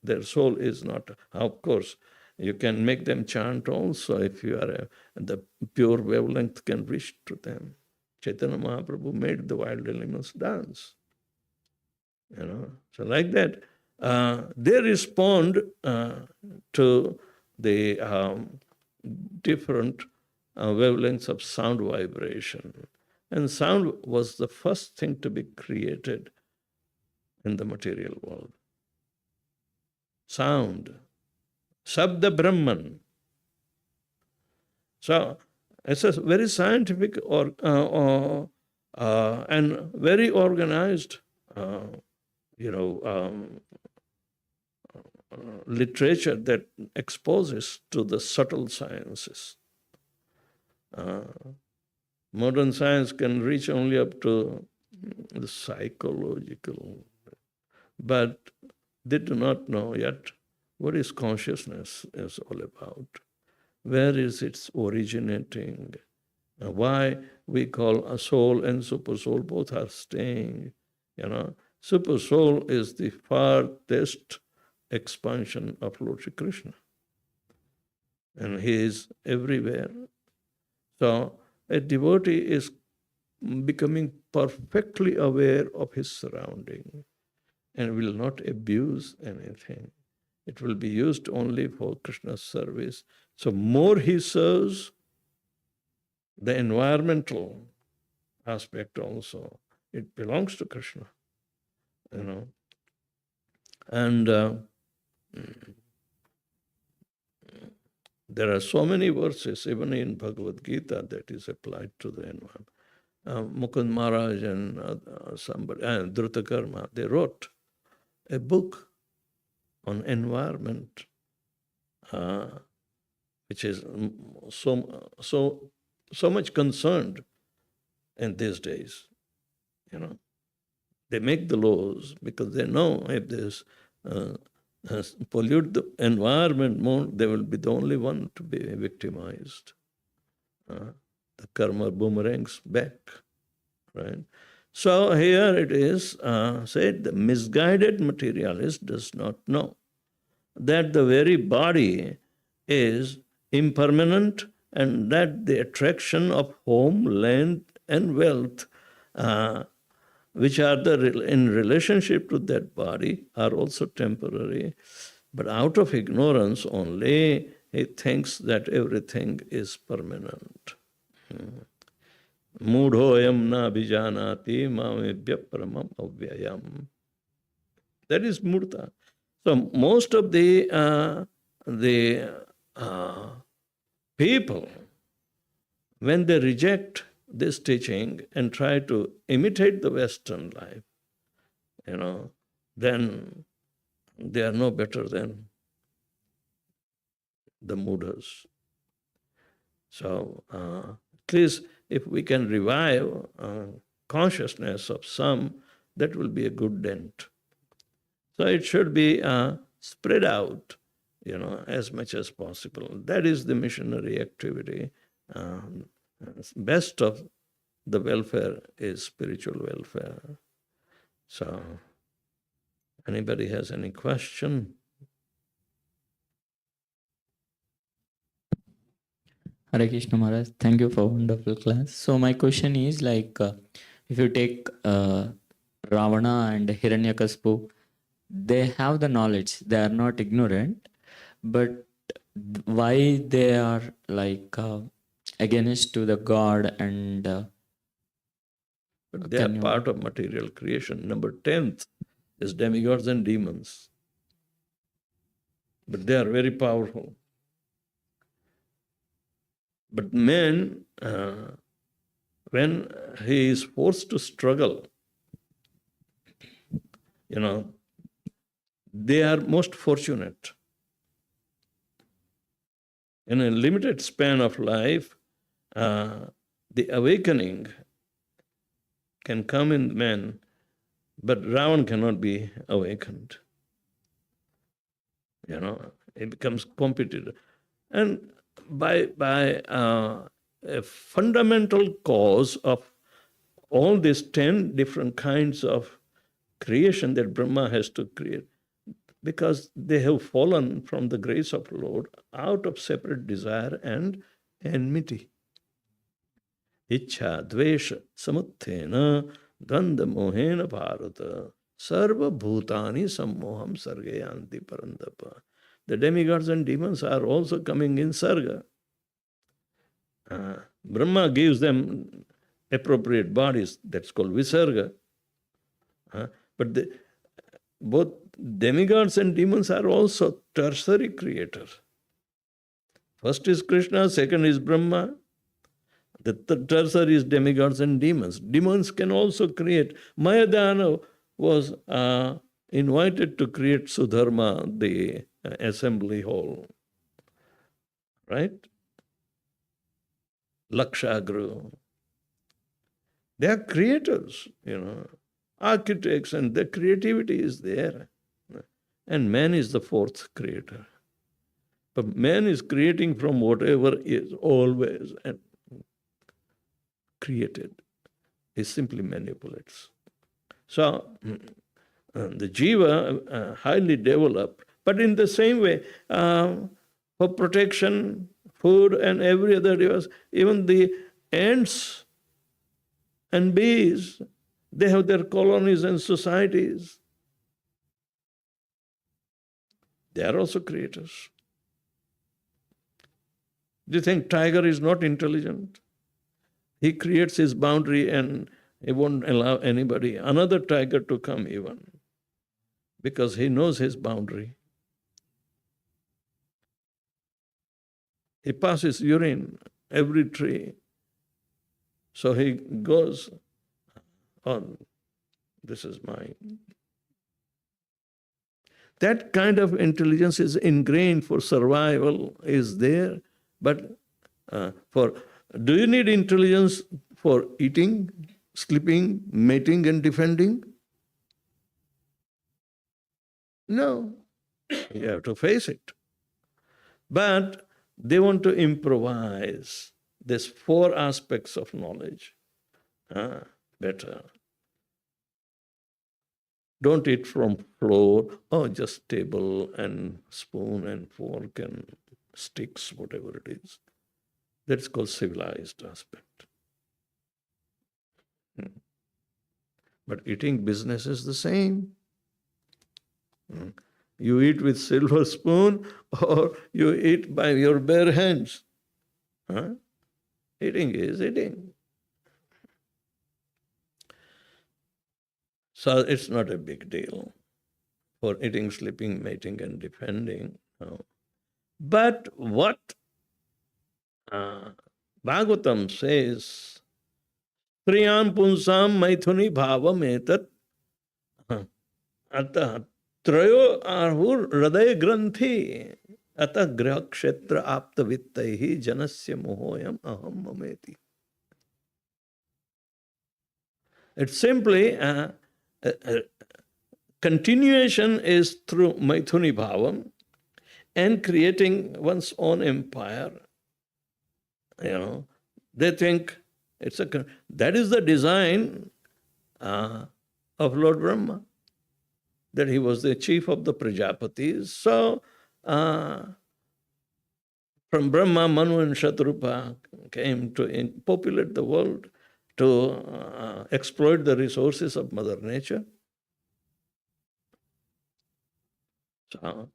Speaker 2: their soul is not. Of course, you can make them chant also if you are the pure wavelength can reach to them. Chaitanya Mahaprabhu made the wild animals dance. So like that, they respond to the different wavelengths of sound vibration. And sound was the first thing to be created in the material world. Sound. Sabda Brahman. So it's a very scientific and very organized literature that exposes to the subtle sciences. Modern science can reach only up to the psychological, but they do not know yet what is consciousness is all about. Where is its originating? Why we call a soul and super soul both are staying. Super soul is the farthest expansion of Lord Shri Krishna. And he is everywhere. So a devotee is becoming perfectly aware of his surrounding and will not abuse anything. It will be used only for Krishna's service. So more he serves, the environmental aspect also, it belongs to Krishna. And there are so many verses, even in Bhagavad Gita, that is applied to the environment. Mukund Maharaj and Drutakarma, they wrote a book on environment, which is so much concerned in these days. They make the laws because they know if there's pollute the environment more, they will be the only one to be victimized. The karma boomerangs back, right? So here it is said, the misguided materialist does not know that the very body is impermanent and that the attraction of home, land, and wealth, which are in relationship to that body, are also temporary. But out of ignorance only, he thinks that everything is permanent. Mudhoyam na bijanati mamebhya paramam avyayam. That is murta. So most of the people, when they reject this teaching and try to imitate the Western life, then they are no better than the Buddhas. So at least if we can revive consciousness of some, that will be a good dent. So it should be spread out, as much as possible. That is the missionary activity. Best of the welfare is spiritual welfare. So, anybody has any question?
Speaker 1: Hare Krishna Maharaj, thank you for wonderful class. So my question is if you take Ravana and Hiranyakashipu, they have the knowledge, they are not ignorant, but why they are against to the God and
Speaker 2: but they are part of material creation. Number 10th is demigods and demons. But they are very powerful. But man, when he is forced to struggle they are most fortunate. In a limited span of life, the awakening can come in man, but Ravan cannot be awakened. It becomes competitive. And by a fundamental cause of all these 10 different kinds of creation that Brahma has to create, because they have fallen from the grace of Lord out of separate desire and enmity. Ichha, dvesha, samuthena, dvanda mohena bharata, sarva bhutani sammoham sargayanti parandapa. The demigods and demons are also coming in sarga. Brahma gives them appropriate bodies, that's called visarga. But both demigods and demons are also tertiary creators. First is Krishna, second is Brahma. The tertiary is demigods and demons. Demons can also create. Mayadana was invited to create Sudharma, the assembly hall. Right? Lakshagru. They are creators, architects, and the creativity is there. And man is the fourth creator. But man is creating from whatever is always created. He simply manipulates. So, the jiva highly developed, but in the same way, for protection, food, and every other device, even the ants and bees, they have their colonies and societies. They are also creators. Do you think tiger is not intelligent? He creates his boundary and he won't allow anybody, another tiger, to come even, because he knows his boundary. He passes urine every tree. So he goes on, this is mine. That kind of intelligence is ingrained for survival, is there. But do you need intelligence for eating, sleeping, mating, and defending? No. You have to face it. But they want to improvise these 4 aspects of knowledge better. Don't eat from floor, just table and spoon and fork and sticks, whatever it is. That's called civilized aspect. But eating business is the same. You eat with silver spoon or you eat by your bare hands. Eating is eating. So it's not a big deal for eating, sleeping, mating, and defending. No. But what Bhagavatam says, Triyam punsam maithuni bhavam etat atah trayo ahur hriday granthi atah griha kshetra apta vittaihi janasya mohoyam aham mameti. It's simply continuation is through maithuni bhavam and creating one's own empire. They think that is the design of Lord Brahma, that he was the chief of the Prajapatis. So, from Brahma, Manu and Shatrupa came to populate the world, to exploit the resources of Mother Nature. So,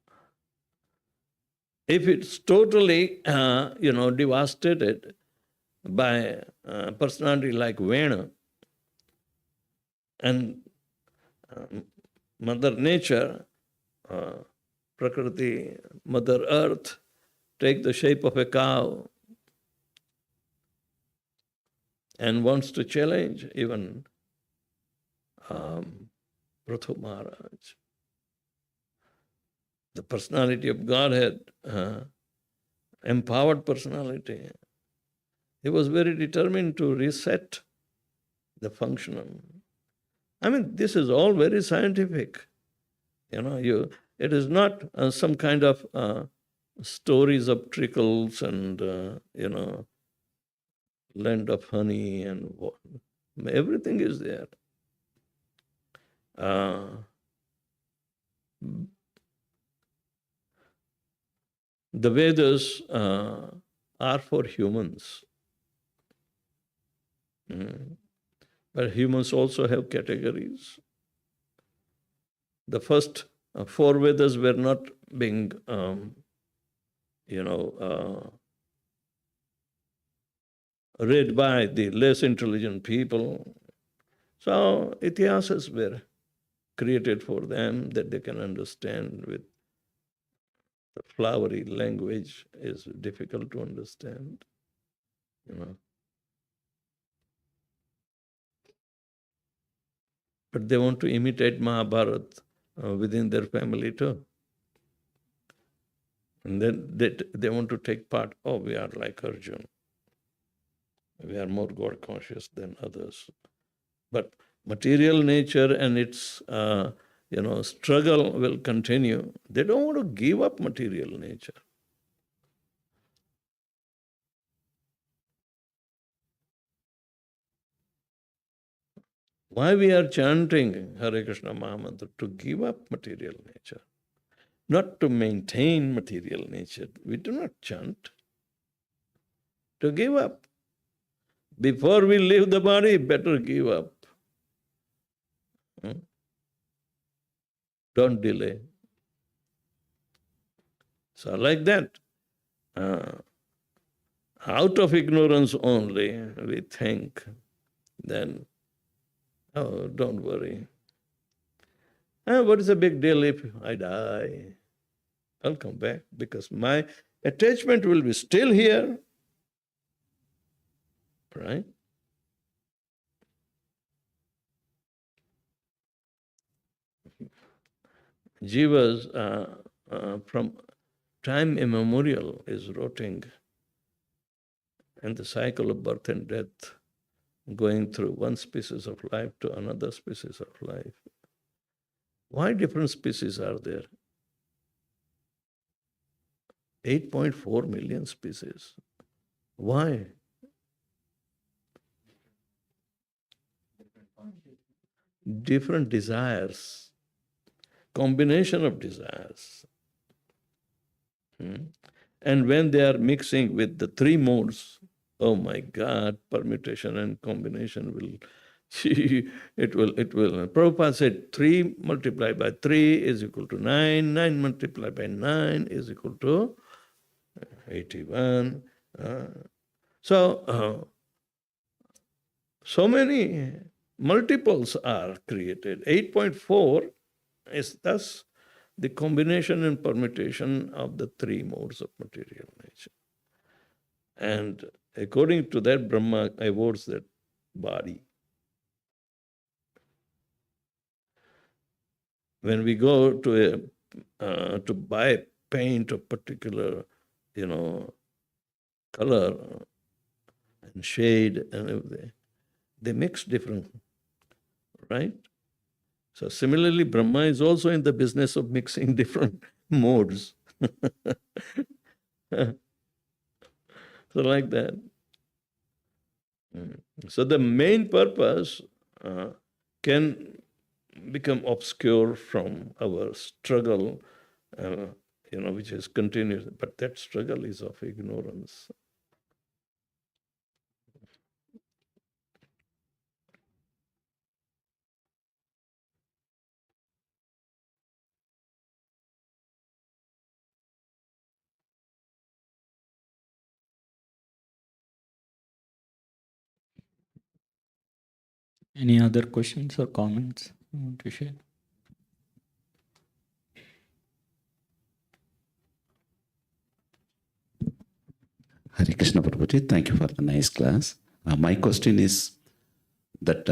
Speaker 2: if it's totally, devastated by a personality like Vena, and Mother Nature, Prakriti, Mother Earth, take the shape of a cow and wants to challenge even Prathu Maharaj. The personality of Godhead, empowered personality. He was very determined to reset the function. I mean, this is all very scientific. It is not some kind of stories of trickles and, land of honey and what. Everything is there. The Vedas are for humans. But humans also have categories. The first 4 Vedas were not being, read by the less intelligent people. So itihasas were created for them that they can understand. With the flowery language is difficult to understand. But they want to imitate Mahabharata within their family too. And then they want to take part. Oh, we are like Arjuna. We are more God conscious than others. But material nature and its struggle will continue. They don't want to give up material nature. Why we are chanting Hare Krishna Mahamantra? To give up material nature, not to maintain material nature. We do not chant. To give up. Before we leave the body, better give up. Don't delay. So like that, out of ignorance only, we think, then, oh, don't worry. What is the big deal if I die? I'll come back because my attachment will be still here. Right? Jivas from time immemorial is rotting in the cycle of birth and death, going through one species of life to another species of life. Why different species are there? 8.4 million species. Why? Different desires, combination of desires. And when they are mixing with the 3 modes, oh my God, permutation and combination will, it will. Prabhupada said 3 multiplied by 3 is equal to 9, 9 multiplied by 9 is equal to 81. So many multiples are created. 8.4 is thus the combination and permutation of the 3 modes of material nature. And according to that, Brahma awards that body. When we go to buy paint of particular, color and shade and everything, they mix different, right? So similarly, Brahma is also in the business of mixing different modes. So like that. So the main purpose can become obscure from our struggle, which is continuous. But that struggle is of ignorance.
Speaker 1: Any other questions or comments you want to share?
Speaker 3: Hare Krishna Prabhuji, thank you for the nice class. My question is that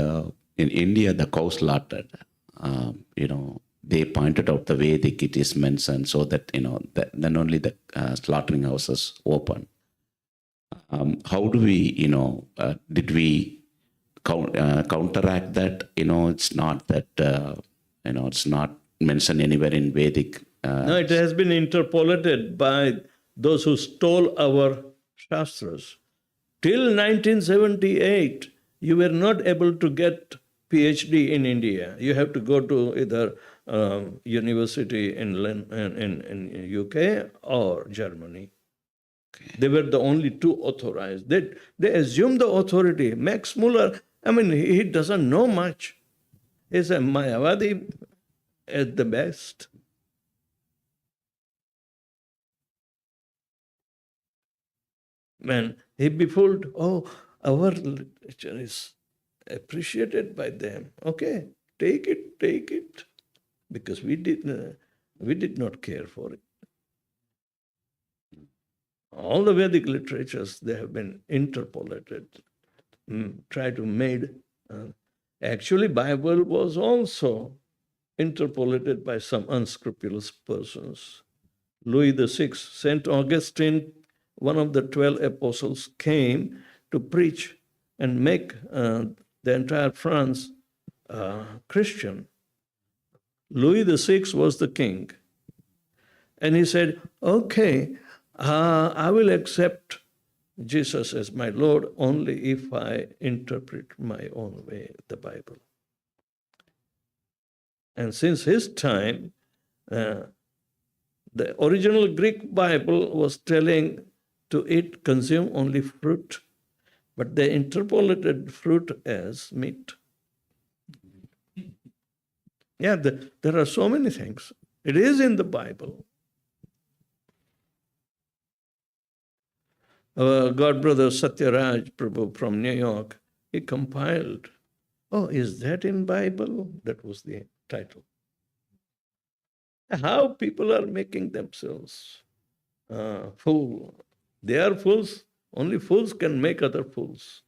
Speaker 3: in India, the cow slaughtered, they pointed out the Vedic it is mentioned, so that, then only the slaughtering houses open. How do we, did we counteract that? It's not that, it's not mentioned anywhere in Vedic.
Speaker 2: No, it has been interpolated by those who stole our Shastras. Till 1978, you were not able to get PhD in India. You have to go to either university in UK or Germany. Okay. They were the only two authorized. They assumed the authority. Max Muller, he doesn't know much. He's a Mayavadi at the best. When he befooled, our literature is appreciated by them. Okay, take it. Because we did not care for it. All the Vedic literatures, they have been interpolated, try to made. Actually, Bible was also interpolated by some unscrupulous persons. Louis VI, St. Augustine, one of the 12 apostles, came to preach and make the entire France Christian. Louis VI was the king. And he said, okay, I will accept Jesus as my Lord only if I interpret my own way the Bible. And since his time, the original Greek Bible was telling to eat, consume only fruit, but they interpolated fruit as meat. Yeah, there are so many things. It is in the Bible. Our God brother Satyaraj Prabhu from New York, he compiled, is that in Bible? That was the title. How people are making themselves fool. They are fools. Only fools can make other fools.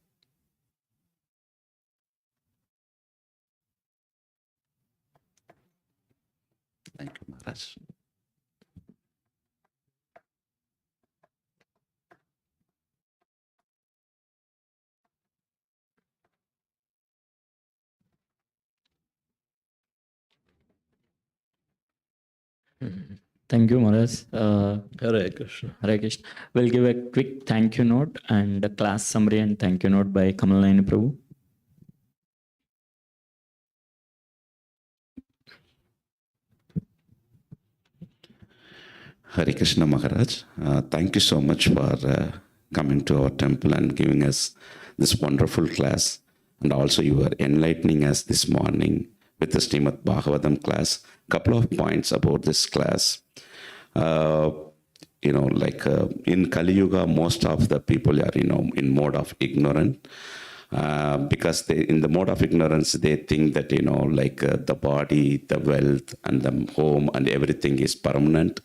Speaker 3: Thank you, Maharaj.
Speaker 1: Thank you, Maharaj.
Speaker 2: Hare Krishna.
Speaker 1: Hare Krishna. We'll give a quick thank you note and a class summary and thank you note by Kamalani Prabhu.
Speaker 3: Hare Krishna Maharaj, thank you so much for coming to our temple and giving us this wonderful class. And also you are enlightening us this morning with the Srimad Bhagavatam class. Couple of points about this class. In Kali Yuga, most of the people are, in mode of ignorance. Because in the mode of ignorance, they think that, the body, the wealth, and the home and everything is permanent.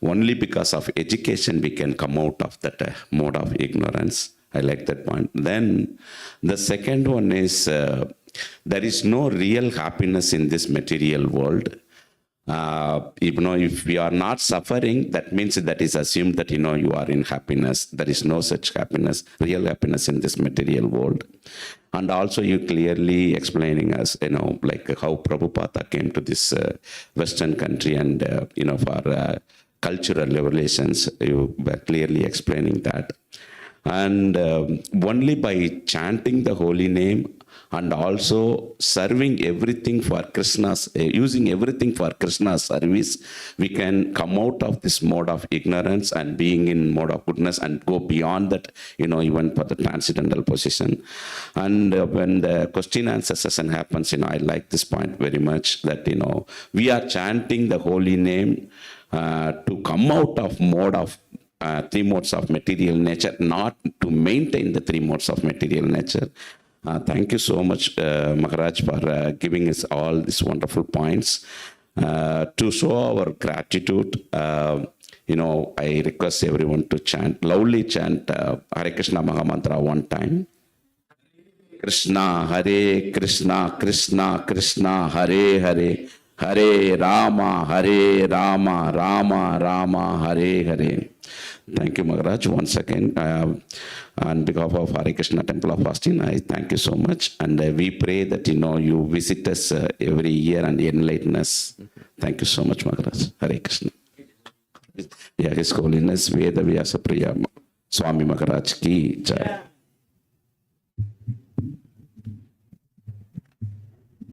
Speaker 3: Only because of education we can come out of that mode of ignorance. I like that point. Then the second one is there is no real happiness in this material world. If we are not suffering, that means that is assumed that, you are in happiness. There is no such happiness, real happiness in this material world. And also you clearly explaining us, how Prabhupada came to this Western country and, for cultural relations, you were clearly explaining that. And only by chanting the holy name and also serving everything for Krishna's, using everything for Krishna's service, we can come out of this mode of ignorance and being in mode of goodness and go beyond that, even for the transcendental position. And when the question answer session happens, I like this point very much, that, we are chanting the holy name to come out of mode of three modes of material nature, not to maintain the three modes of material nature. Thank you so much, Maharaj, for giving us all these wonderful points. To show our gratitude, I request everyone to loudly chant Hare Krishna Mahamantra one time. Krishna, Hare Krishna, Krishna Krishna, Hare Hare, Hare Rama, Hare Rama, Rama Rama, Hare Hare. Thank you, Maharaj, once again. On behalf of Hare Krishna Temple of Austin, I thank you so much. And we pray that, you visit us every year and enlighten us. Thank you so much, Maharaj. Hare Krishna. Yeah, His Holiness Vedavyasapriya Swami Maharaj ki jai.